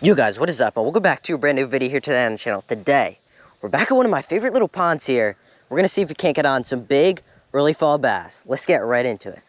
You guys, what is up? And welcome back to a brand new video here today on the channel. Today, we're back at one of my favorite little ponds here. We're gonna see if we can't get on some big early fall bass. Let's get right into it.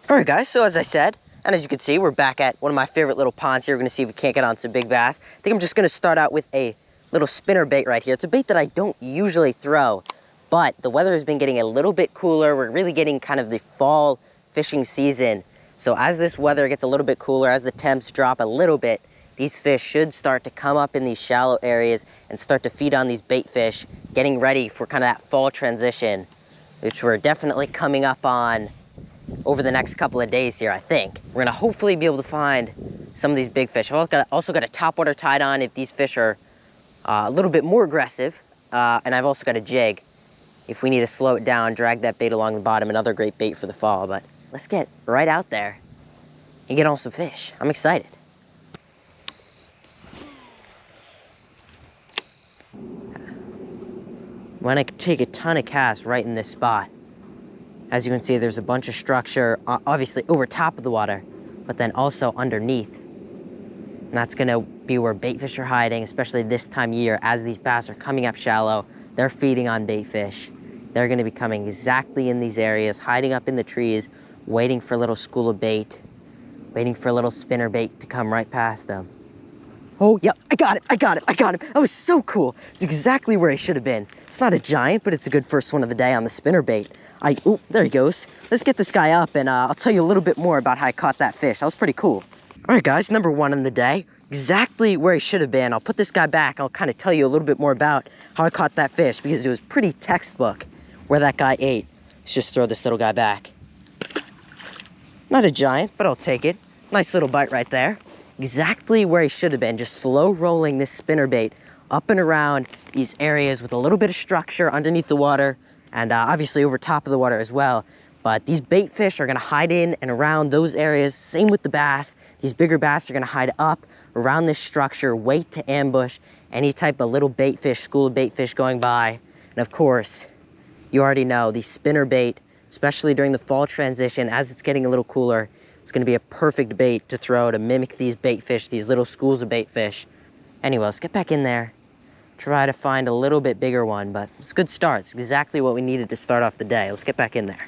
All right, guys, so as I said, and as you can see, we're back at one of my favorite little ponds here. We're gonna see if we can't get on some big bass. I think I'm just gonna start out with a little spinner bait right here. It's a bait that I don't usually throw, but the weather has been getting a little bit cooler. We're really getting kind of the fall fishing season. So as this weather gets a little bit cooler, as the temps drop a little bit, these fish should start to come up in these shallow areas and start to feed on these bait fish, getting ready for kind of that fall transition, which we're definitely coming up on over the next couple of days here, I think. We're gonna hopefully be able to find some of these big fish. I've also got a topwater tied on if these fish are a little bit more aggressive, and I've also got a jig if we need to slow it down, drag that bait along the bottom, another great bait for the fall. But let's get right out there and get on some fish. I'm excited. I'm gonna take a ton of casts right in this spot. As you can see, there's a bunch of structure, obviously over top of the water, but then also underneath. And that's gonna be where bait fish are hiding, especially this time of year. As these bass are coming up shallow, they're feeding on bait fish. They're gonna be coming exactly in these areas, hiding up in the trees, waiting for a little school of bait, waiting for a little spinner bait to come right past them. Oh, yep, I got him. That was so cool. It's exactly where he should have been. It's not a giant, but it's a good first one of the day on the spinner bait. Oh, there he goes. Let's get this guy up and I'll tell you a little bit more about how I caught that fish. That was pretty cool. All right, guys, number one in the day, exactly where he should have been. I'll put this guy back. I'll kind of tell you a little bit more about how I caught that fish because it was pretty textbook where that guy ate. Let's just throw this little guy back. Not a giant, but I'll take it. Nice little bite right there. Exactly where he should have been, just slow rolling this spinner bait up and around these areas with a little bit of structure underneath the water and obviously over top of the water as well. But these bait fish are gonna hide in and around those areas. Same with the bass. These bigger bass are gonna hide up around this structure, wait to ambush any type of little bait fish, school of bait fish going by. And of course, you already know these spinner bait, especially during the fall transition, as it's getting a little cooler, it's gonna be a perfect bait to throw to mimic these bait fish, these little schools of bait fish. Anyway, let's get back in there, try to find a little bit bigger one, but it's a good start. It's exactly what we needed to start off the day. Let's get back in there.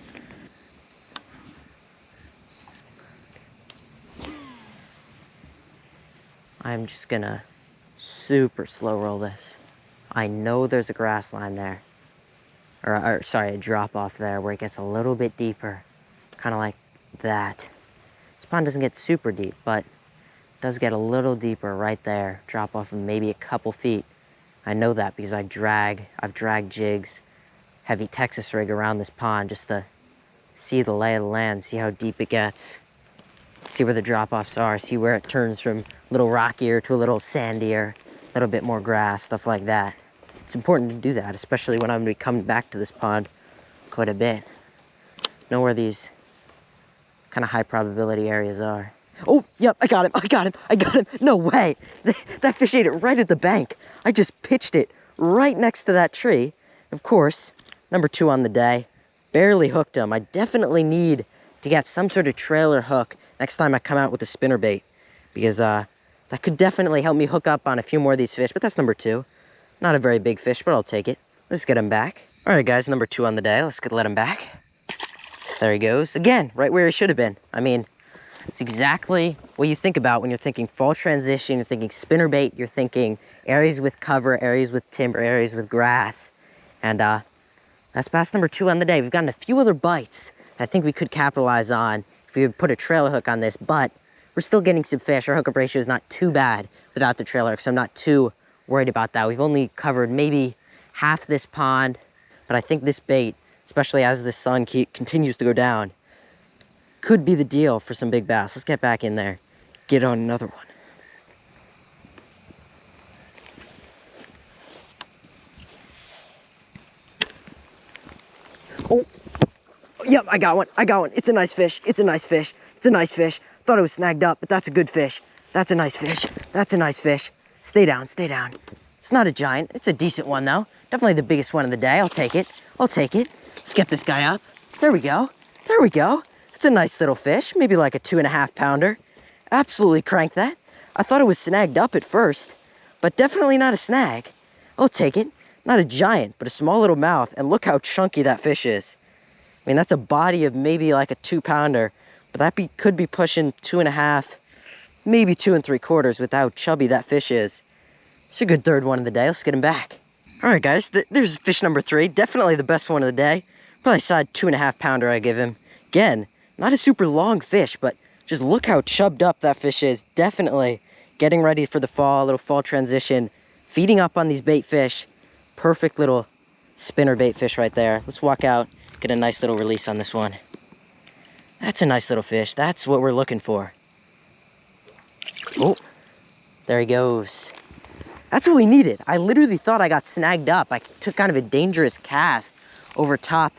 I'm just gonna super slow roll this. I know there's a grass line there, or sorry, a drop off there where it gets a little bit deeper, kind of like that. This pond doesn't get super deep, but it does get a little deeper right there. Drop off of maybe a couple feet. I know that because I've dragged jigs, heavy Texas rig around this pond just to see the lay of the land, see how deep it gets, see where the drop-offs are, see where it turns from a little rockier to a little sandier, a little bit more grass, stuff like that. It's important to do that, especially when I'm gonna be coming back to this pond quite a bit. Know where these kind of high probability areas are. Oh, yep, I got him. No way. That fish ate it right at the bank. I just pitched it right next to that tree. Of course, number two on the day, barely hooked him. I definitely need to get some sort of trailer hook next time I come out with a spinner bait because that could definitely help me hook up on a few more of these fish, but that's number two. Not a very big fish, but I'll take it. Let's get him back. All right, guys, number two on the day. Let's let him back. There he goes. Again, right where he should have been. I mean, it's exactly what you think about when you're thinking fall transition, you're thinking spinner bait, you're thinking areas with cover, areas with timber, areas with grass. And that's bass number two on the day. We've gotten a few other bites that I think we could capitalize on if we would put a trailer hook on this, but we're still getting some fish. Our hookup ratio is not too bad without the trailer hook, so I'm not too worried about that. We've only covered maybe half this pond, but I think this bait, especially as the sun continues to go down, could be the deal for some big bass. Let's get back in there, get on another one. Oh, yep, I got one. It's a nice fish. Thought it was snagged up, but that's a good fish. That's a nice fish. Stay down. It's not a giant. It's a decent one though. Definitely the biggest one of the day. I'll take it. Let's get this guy up. There we go. It's a nice little fish, maybe like a 2.5 pounder. Absolutely crank that. I thought it was snagged up at first, but definitely not a snag. I'll take it. Not a giant, but a small little mouth, and look how chunky that fish is. I mean, that's a body of maybe like a 2-pounder, but that could be pushing 2.5, maybe 2 3/4 with how chubby that fish is. It's a good third one of the day. Let's get him back. All right, guys, there's fish number 3. Definitely the best one of the day. Probably side 2.5-pounder I give him. Again, not a super long fish, but just look how chubbed up that fish is. Definitely getting ready for the fall, a little fall transition, feeding up on these bait fish. Perfect little spinner bait fish right there. Let's walk out, get a nice little release on this one. That's a nice little fish. That's what we're looking for. Oh, there he goes. That's what we needed. I literally thought I got snagged up. I took kind of a dangerous cast over top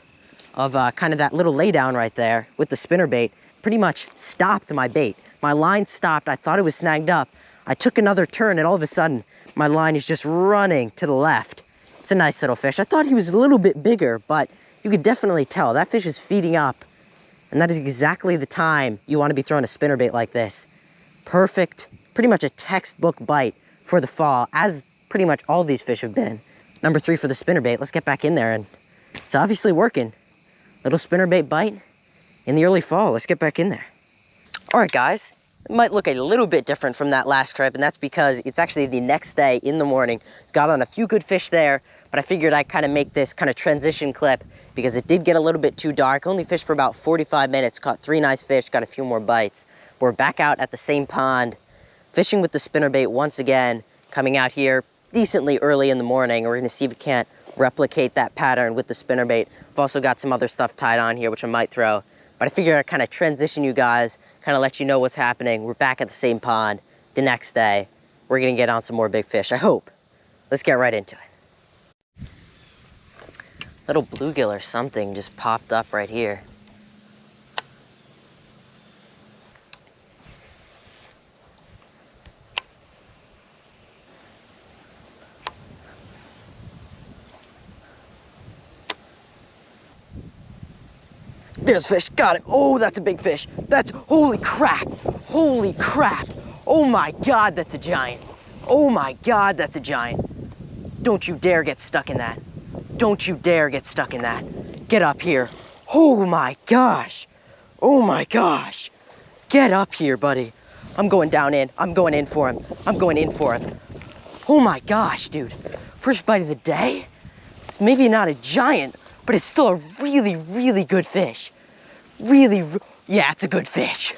of kind of that little laydown right there with the spinner bait. Pretty much stopped my bait. My line stopped. I thought it was snagged up. I took another turn, and all of a sudden, my line is just running to the left. It's a nice little fish. I thought he was a little bit bigger, but you could definitely tell that fish is feeding up. And that is exactly the time you want to be throwing a spinnerbait like this. Perfect, pretty much a textbook bite for the fall, as pretty much all these fish have been. Number 3 for the spinnerbait. Let's get back in there, and it's obviously working. Little spinnerbait bite in the early fall. Let's get back in there. All right, guys. It might look a little bit different from that last trip, and that's because it's actually the next day in the morning. Got on a few good fish there, but I figured I'd kind of make this kind of transition clip because it did get a little bit too dark. Only fished for about 45 minutes, caught 3 nice fish, got a few more bites. We're back out at the same pond, fishing with the spinnerbait once again, coming out here decently early in the morning. We're gonna see if we can't replicate that pattern with the spinnerbait. I've also got some other stuff tied on here, which I might throw. But I figure I'd kind of transition you guys, kind of let you know what's happening. We're back at the same pond the next day. We're gonna get on some more big fish, I hope. Let's get right into it. Little bluegill or something just popped up right here. There's fish, got it. Oh, that's a big fish. That's, holy crap. Holy crap. Oh my God, that's a giant. Oh my God, that's a giant. Don't you dare get stuck in that. Don't you dare get stuck in that. Get up here. Oh my gosh. Oh my gosh. Get up here, buddy. I'm going down in. I'm going in for him. I'm going in for him. Oh my gosh, dude. First bite of the day. It's maybe not a giant, but it's still a really, really good fish. Really, yeah, it's a good fish.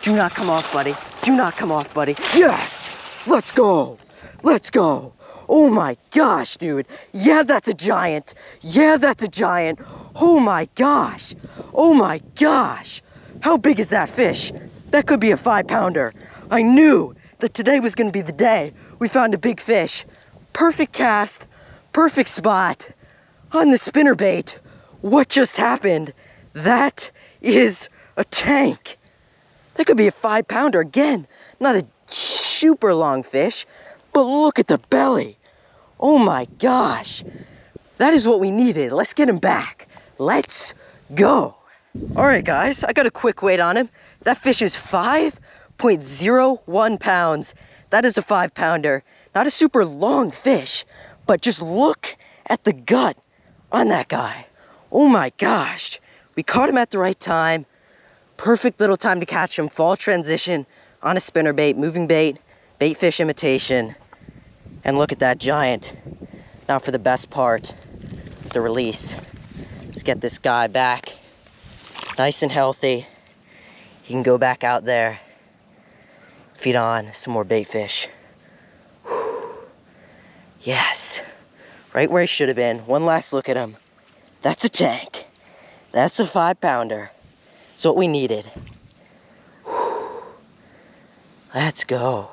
Do not come off, buddy. Do not come off, buddy. Yes! Let's go! Let's go! Oh my gosh, dude. Yeah, that's a giant. Yeah, that's a giant. Oh my gosh. Oh my gosh. How big is that fish? That could be a 5-pounder. I knew that today was gonna be the day we found a big fish. Perfect cast, perfect spot on the spinnerbait. What just happened? That is a tank. That could be a 5-pounder. Again, not a super long fish, but look at the belly. Oh my gosh. That is what we needed. Let's get him back. Let's go. All right, guys, I got a quick weight on him. That fish is 5.01 pounds. That is a 5-pounder. Not a super long fish, but just look at the gut on that guy. Oh my gosh. We caught him at the right time. Perfect little time to catch him. Fall transition on a spinnerbait, moving bait, bait fish imitation. And look at that giant. Now for the best part, the release. Let's get this guy back nice and healthy. He can go back out there, feed on some more bait fish. Whew. Yes, right where he should have been. One last look at him. That's a tank. That's a 5-pounder. That's what we needed. Whew. Let's go.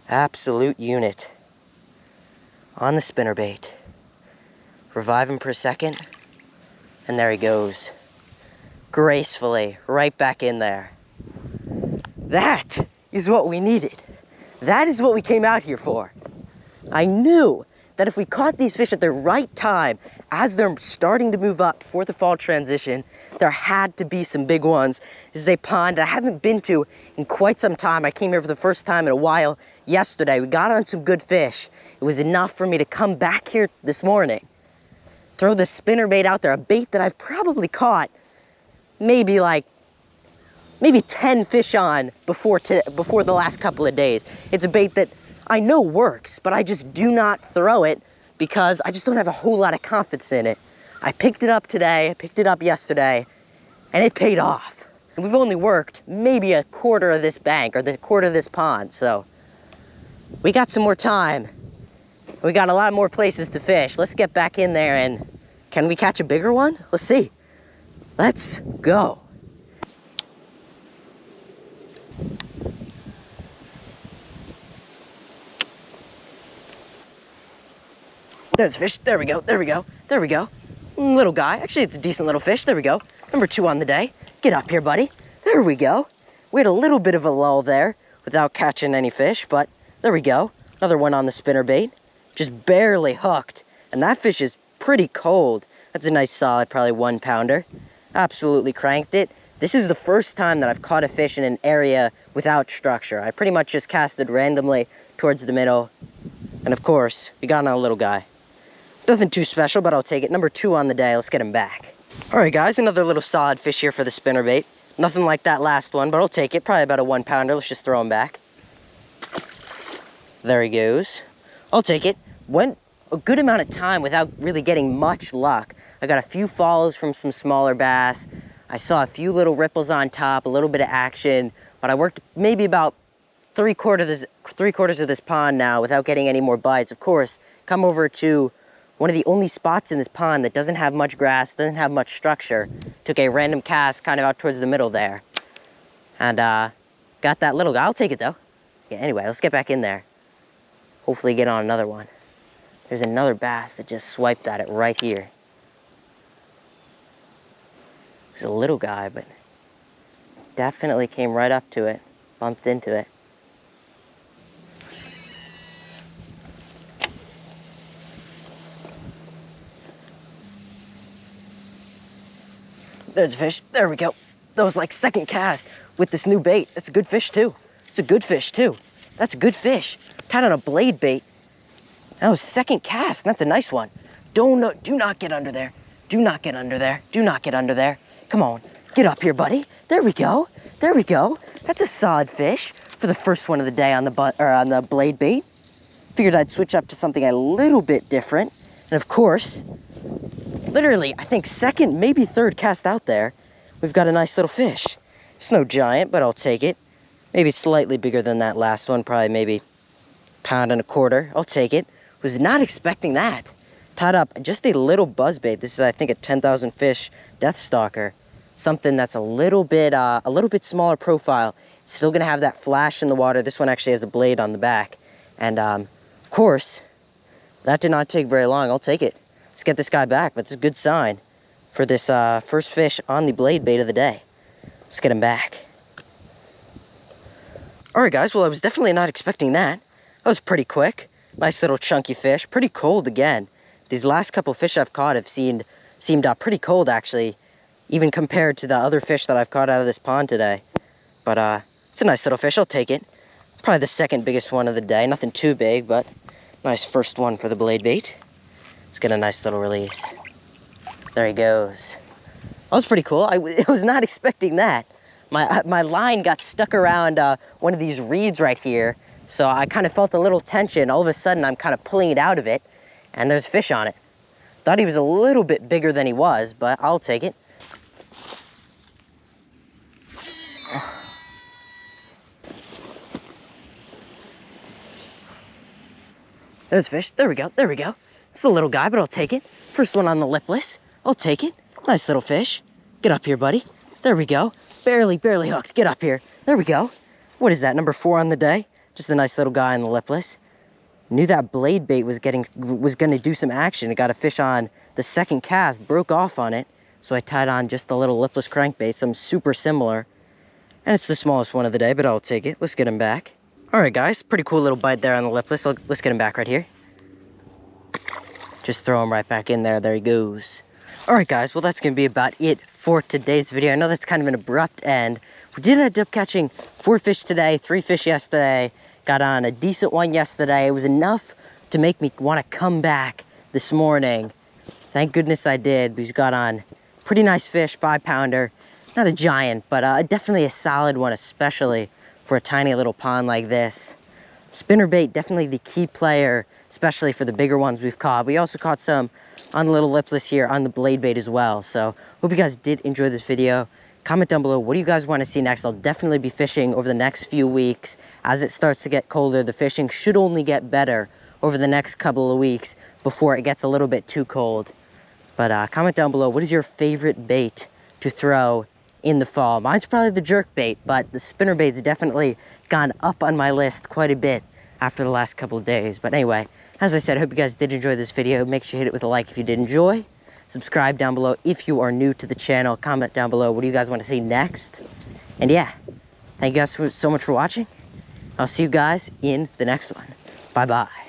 Absolute unit. On the spinnerbait. Revive him for a second. And there he goes. Gracefully, right back in there. That is what we needed. That is what we came out here for. I knew that if we caught these fish at the right time, as they're starting to move up for the fall transition, there had to be some big ones. This is a pond I haven't been to in quite some time. I came here for the first time in a while yesterday. We got on some good fish. It was enough for me to come back here this morning, throw the spinnerbait out there, a bait that I've probably caught maybe 10 fish on before the last couple of days. It's a bait that I know works, but I just do not throw it because I just don't have a whole lot of confidence in it. I picked it up today, I picked it up yesterday, and it paid off. And we've only worked maybe a quarter of this bank or the quarter of this pond, so we got some more time. We got a lot more places to fish. Let's get back in there and can we catch a bigger one? Let's see. Let's go. There's fish. There we go. There we go. There we go. Little guy. Actually, it's a decent little fish. There we go. Number 2 on the day. Get up here, buddy. There we go. We had a little bit of a lull there without catching any fish, but there we go. Another one on the spinnerbait. Just barely hooked. And that fish is pretty cold. That's a nice solid, probably 1 pounder. Absolutely cranked it. This is the first time that I've caught a fish in an area without structure. I pretty much just casted randomly towards the middle. And of course, we got on a little guy. Nothing too special, but I'll take it. Number 2 on the day. Let's get him back. All right, guys, another little solid fish here for the spinnerbait. Nothing like that last one, but I'll take it. Probably about a 1 pounder. Let's just throw him back. There he goes. I'll take it. Went a good amount of time without really getting much luck. I got a few follows from some smaller bass. I saw a few little ripples on top, a little bit of action, but I worked maybe about three quarters of this pond now without getting any more bites. Of course, come over to one of the only spots in this pond that doesn't have much grass, doesn't have much structure. Took a random cast kind of out towards the middle there. And got that little guy. I'll take it though. Yeah, anyway, let's get back in there. Hopefully get on another one. There's another bass that just swiped at it right here. He's a little guy, but definitely came right up to it, bumped into it. There's a fish. There we go. That was like second cast with this new bait. That's a good fish too. It's a good fish too. That's a good fish. Tied on a blade bait. That was second cast. That's a nice one. Do not get under there. Do not get under there. Do not get under there. Come on. Get up here, buddy. There we go. There we go. That's a solid fish for the first one of the day on the blade bait. Figured I'd switch up to something a little bit different. And of course, literally, I think second, maybe third cast out there, we've got a nice little fish. It's no giant, but I'll take it. Maybe slightly bigger than that last one, probably maybe £1.25 pounds. I'll take it. Was not expecting that. Tied up just a little buzzbait. This is, I think, a 10,000 fish Death Stalker. Something that's a little bit smaller profile. It's still gonna have that flash in the water. This one actually has a blade on the back. And of course, that did not take very long. I'll take it. Let's get this guy back. That's a good sign for this first fish on the blade bait of the day. Let's get him back. All right, guys. Well, I was definitely not expecting that. That was pretty quick. Nice little chunky fish. Pretty cold again. These last couple fish I've caught have seemed pretty cold, actually, even compared to the other fish that I've caught out of this pond today. But it's a nice little fish. I'll take it. Probably the second biggest one of the day. Nothing too big, but nice first one for the blade bait. Let's get a nice little release. There he goes. That was pretty cool. I was not expecting that. My line got stuck around one of these reeds right here, so I kind of felt a little tension. All of a sudden, I'm kind of pulling it out of it, and there's fish on it. Thought he was a little bit bigger than he was, but I'll take it. There's fish. There we go. There we go. It's a little guy, but I'll take it. First one on the lipless. I'll take it. Nice little fish. Get up here, buddy. There we go. Barely hooked. Get up here. There we go. What is that, number 4 on the day? Just a nice little guy on the lipless. Knew that blade bait was going to do some action. It got a fish on the second cast, broke off on it. So I tied on just the little lipless crankbait, some super similar. And it's the smallest one of the day, but I'll take it. Let's get him back. All right, guys, pretty cool little bite there on the lipless. Let's get him back right here. Just throw him right back in there. There he goes. Alright guys, well that's going to be about it for today's video. I know that's kind of an abrupt end. We did end up catching 4 fish today, 3 fish yesterday. Got on a decent one yesterday. It was enough to make me want to come back this morning. Thank goodness I did, because we got on pretty nice fish, 5-pounder. Not a giant, but definitely a solid one, especially for a tiny little pond like this. Spinnerbait, definitely the key player, especially for the bigger ones we've caught. We also caught some on the little lipless here on the blade bait as well. So hope you guys did enjoy this video. Comment down below, what do you guys want to see next? I'll definitely be fishing over the next few weeks. As it starts to get colder, the fishing should only get better over the next couple of weeks before it gets a little bit too cold. But comment down below, what is your favorite bait to throw in the fall? Mine's probably the jerk bait, but the spinner bait's definitely gone up on my list quite a bit after the last couple of days. But anyway, as I said, I hope you guys did enjoy this video. Make sure you hit it with a like if you did enjoy. Subscribe down below if you are new to the channel. Comment down below, what do you guys want to see next? And yeah, thank you guys so much for watching. I'll see you guys in the next one. Bye-bye.